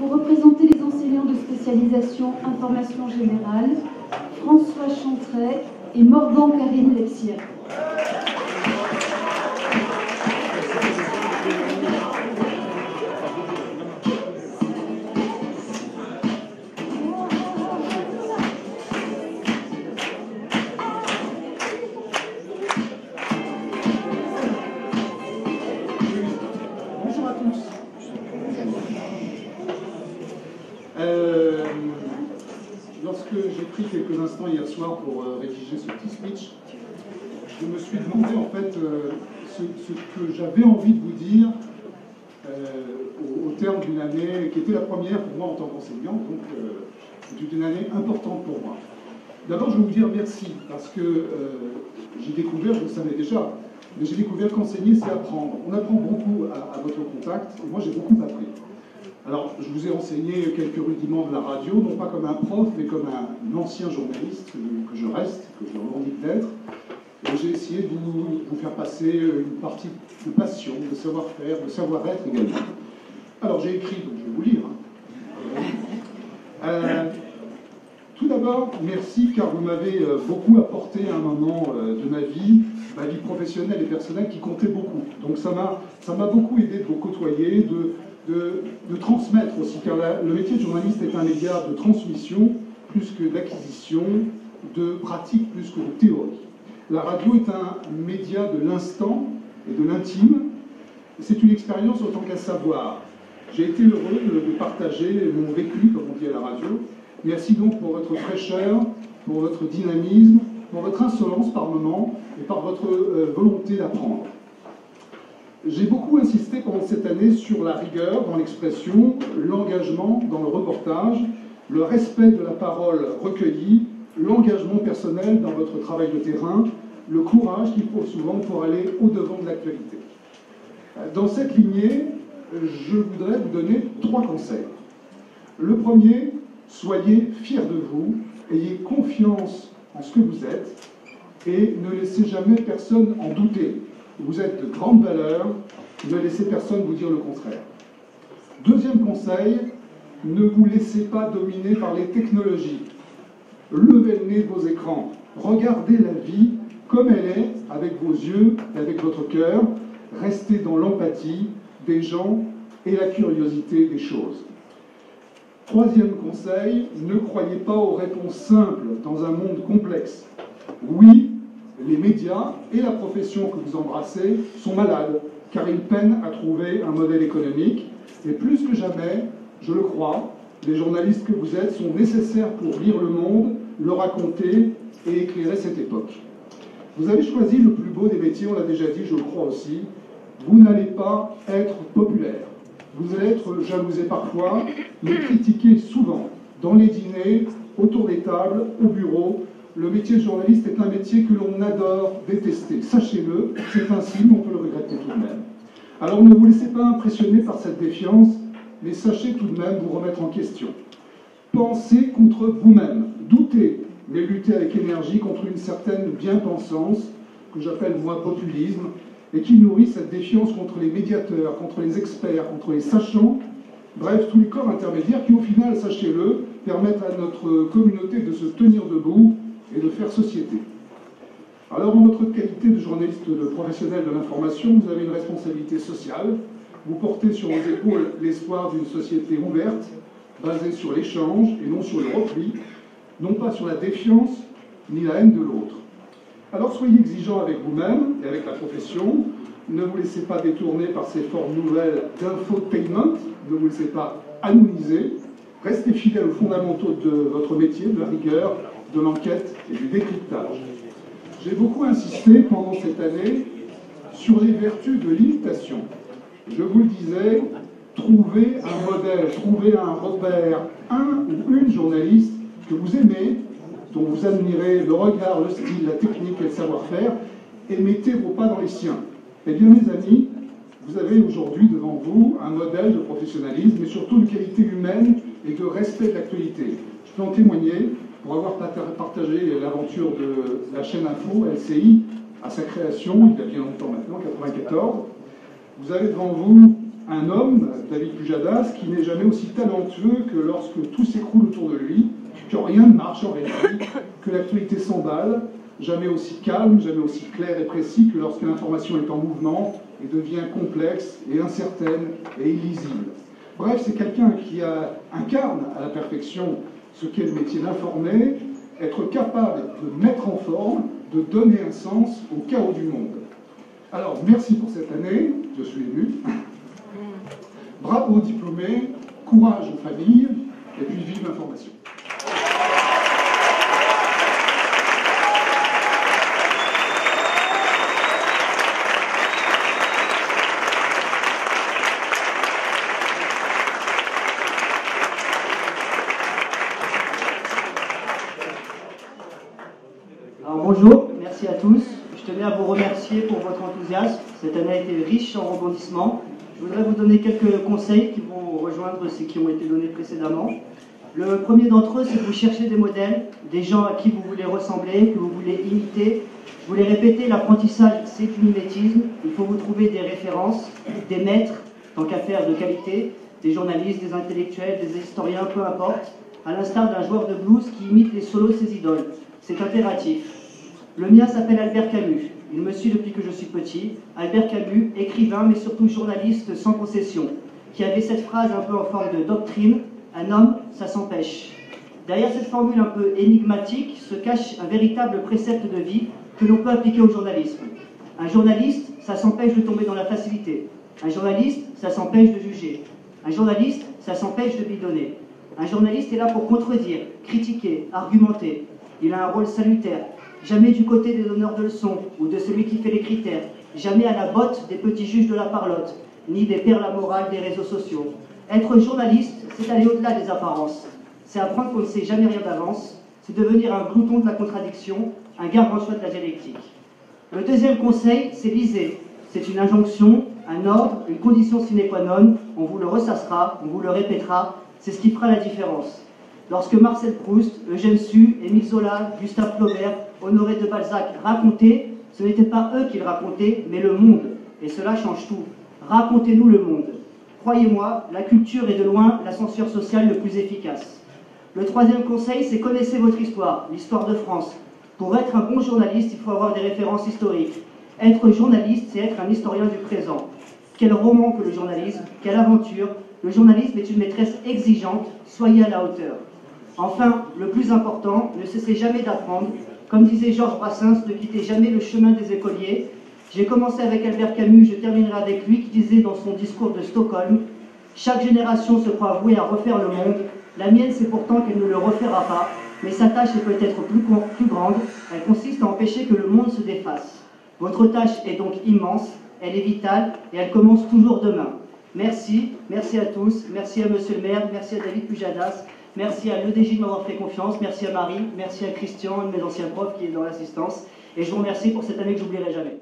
Pour représenter les enseignants de spécialisation information générale, François Chantret et Morgan Karine Lepsier. Lorsque j'ai pris quelques instants hier soir pour rédiger ce petit speech, je me suis demandé en fait ce que j'avais envie de vous dire au terme d'une année qui était la première pour moi en tant qu'enseignant, donc c'est une année importante pour moi. D'abord, je veux vous dire merci parce que j'ai découvert, je le savais déjà, mais j'ai découvert qu'enseigner, c'est apprendre. On apprend beaucoup à votre contact, et moi j'ai beaucoup appris. Alors, je vous ai enseigné quelques rudiments de la radio, non pas comme un prof, mais comme un ancien journaliste que je reste, que je revendique d'être. Et j'ai essayé de vous faire passer une partie de passion, de savoir-faire, de savoir-être également. Alors, j'ai écrit, donc je vais vous lire. Tout d'abord, merci, car vous m'avez beaucoup apporté à un moment de ma vie professionnelle et personnelle qui comptait beaucoup. Donc, ça m'a beaucoup aidé de vous côtoyer, de transmettre aussi, car le métier de journaliste est un média de transmission plus que d'acquisition, de pratique plus que de théorie. La radio est un média de l'instant et de l'intime. C'est une expérience autant qu'un savoir. J'ai été heureux de partager mon vécu, comme on dit à la radio. Merci donc pour votre fraîcheur, pour votre dynamisme, pour votre insolence par moments et par votre volonté d'apprendre. J'ai beaucoup insisté pendant cette année sur la rigueur dans l'expression, l'engagement dans le reportage, le respect de la parole recueillie, l'engagement personnel dans votre travail de terrain, le courage qu'il faut souvent pour aller au-devant de l'actualité. Dans cette lignée, je voudrais vous donner 3 conseils. Le premier, soyez fiers de vous, ayez confiance en ce que vous êtes et ne laissez jamais personne en douter. Vous êtes de grande valeur, ne laissez personne vous dire le contraire. Deuxième conseil, ne vous laissez pas dominer par les technologies. Levez le nez de vos écrans, regardez la vie comme elle est, avec vos yeux et avec votre cœur, restez dans l'empathie des gens et la curiosité des choses. Troisième conseil, ne croyez pas aux réponses simples dans un monde complexe. Oui, les médias et la profession que vous embrassez sont malades, car ils peinent à trouver un modèle économique. Et plus que jamais, je le crois, les journalistes que vous êtes sont nécessaires pour lire le monde, le raconter et éclairer cette époque. Vous avez choisi le plus beau des métiers, on l'a déjà dit, je le crois aussi. Vous n'allez pas être populaire. Vous allez être jalousé parfois, mais critiqué souvent, dans les dîners, autour des tables, au bureau. Le métier de journaliste est un métier que l'on adore détester. Sachez-le, c'est ainsi, mais on peut le regretter tout de même. Alors ne vous laissez pas impressionner par cette défiance, mais sachez tout de même vous remettre en question. Pensez contre vous-même, doutez, mais luttez avec énergie contre une certaine bien-pensance, que j'appelle moi populisme, et qui nourrit cette défiance contre les médiateurs, contre les experts, contre les sachants, bref, tous les corps intermédiaires qui, au final, sachez-le, permettent à notre communauté de se tenir debout et de faire société. Alors, en votre qualité de journaliste de professionnel de l'information, vous avez une responsabilité sociale. Vous portez sur vos épaules l'espoir d'une société ouverte, basée sur l'échange et non sur le repli, non pas sur la défiance ni la haine de l'autre. Alors soyez exigeants avec vous-même et avec la profession. Ne vous laissez pas détourner par ces formes nouvelles d'infotainment. Ne vous laissez pas anonymiser. Restez fidèles aux fondamentaux de votre métier, de la rigueur, de l'enquête et du décryptage. J'ai beaucoup insisté pendant cette année sur les vertus de l'imitation. Je vous le disais, trouvez un modèle, trouvez un repère, un ou une journaliste que vous aimez, dont vous admirez le regard, le style, la technique et le savoir-faire, et mettez vos pas dans les siens. Eh bien, mes amis, vous avez aujourd'hui devant vous un modèle de professionnalisme, mais surtout de qualité humaine et de respect de l'actualité. Je peux en témoigner pour avoir partagé l'aventure de la chaîne Info, LCI, à sa création, il y a bien longtemps maintenant, 1994. Vous avez devant vous un homme, David Pujadas, qui n'est jamais aussi talentueux que lorsque tout s'écroule autour de lui, que rien ne marche en réalité, que l'actualité s'emballe, jamais aussi calme, jamais aussi clair et précis que lorsque l'information est en mouvement et devient complexe et incertaine et illisible. Bref, c'est quelqu'un qui incarne à la perfection ce qu'est le métier d'informer, être capable de mettre en forme, de donner un sens au chaos du monde. Alors, merci pour cette année, je suis ému. Bravo aux diplômés, courage aux familles, et puis vive l'information. Alors bonjour, merci à tous. Je tenais à vous remercier pour votre enthousiasme. Cette année a été riche en rebondissements. Je voudrais vous donner quelques conseils qui vont rejoindre ceux qui ont été donnés précédemment. Le premier d'entre eux, c'est que vous cherchez des modèles, des gens à qui vous voulez ressembler, que vous voulez imiter. Je voulais répéter, l'apprentissage, c'est du mimétisme. Il faut vous trouver des références, des maîtres, tant qu'à faire de qualité, des journalistes, des intellectuels, des historiens, peu importe, à l'instar d'un joueur de blues qui imite les solos de ses idoles. C'est impératif. Le mien s'appelle Albert Camus. Il me suit depuis que je suis petit. Albert Camus, écrivain, mais surtout journaliste sans concession, qui avait cette phrase un peu en forme de doctrine, « Un homme, ça s'empêche ». Derrière cette formule un peu énigmatique se cache un véritable précepte de vie que l'on peut appliquer au journalisme. Un journaliste, ça s'empêche de tomber dans la facilité. Un journaliste, ça s'empêche de juger. Un journaliste, ça s'empêche de bidonner. Un journaliste est là pour contredire, critiquer, argumenter. Il a un rôle salutaire. Jamais du côté des donneurs de leçons ou de celui qui fait les critères. Jamais à la botte des petits juges de la parlotte, ni des perles à morale des réseaux sociaux. Être journaliste, c'est aller au-delà des apparences. C'est apprendre qu'on ne sait jamais rien d'avance. C'est devenir un glouton de la contradiction, un gargantua de la dialectique. Le deuxième conseil, c'est lisez. C'est une injonction, un ordre, une condition sine qua non. On vous le ressassera, on vous le répétera. C'est ce qui fera la différence. Lorsque Marcel Proust, Eugène Sue, Émile Zola, Gustave Flaubert, Honoré de Balzac racontaient, ce n'était pas eux qui le racontaient, mais le monde. Et cela change tout. Racontez-nous le monde. Croyez-moi, la culture est de loin l'ascenseur social le plus efficace. Le troisième conseil, c'est connaissez votre histoire, l'histoire de France. Pour être un bon journaliste, il faut avoir des références historiques. Être journaliste, c'est être un historien du présent. Quel roman que le journalisme, quelle aventure. Le journalisme est une maîtresse exigeante, soyez à la hauteur. Enfin, le plus important, ne cessez jamais d'apprendre. Comme disait Georges Brassens, ne quittez jamais le chemin des écoliers. J'ai commencé avec Albert Camus, je terminerai avec lui, qui disait dans son discours de Stockholm « Chaque génération se croit vouée à refaire le monde. La mienne, c'est pourtant qu'elle ne le refera pas, mais sa tâche est peut-être plus grande. Elle consiste à empêcher que le monde se défasse. Votre tâche est donc immense, elle est vitale, et elle commence toujours demain. Merci, merci à tous, merci à Monsieur le maire, merci à David Pujadas, merci à l'EDJ de m'avoir fait confiance, merci à Marie, merci à Christian, un de mes anciens profs qui est dans l'assistance, et je vous remercie pour cette année que j'oublierai jamais.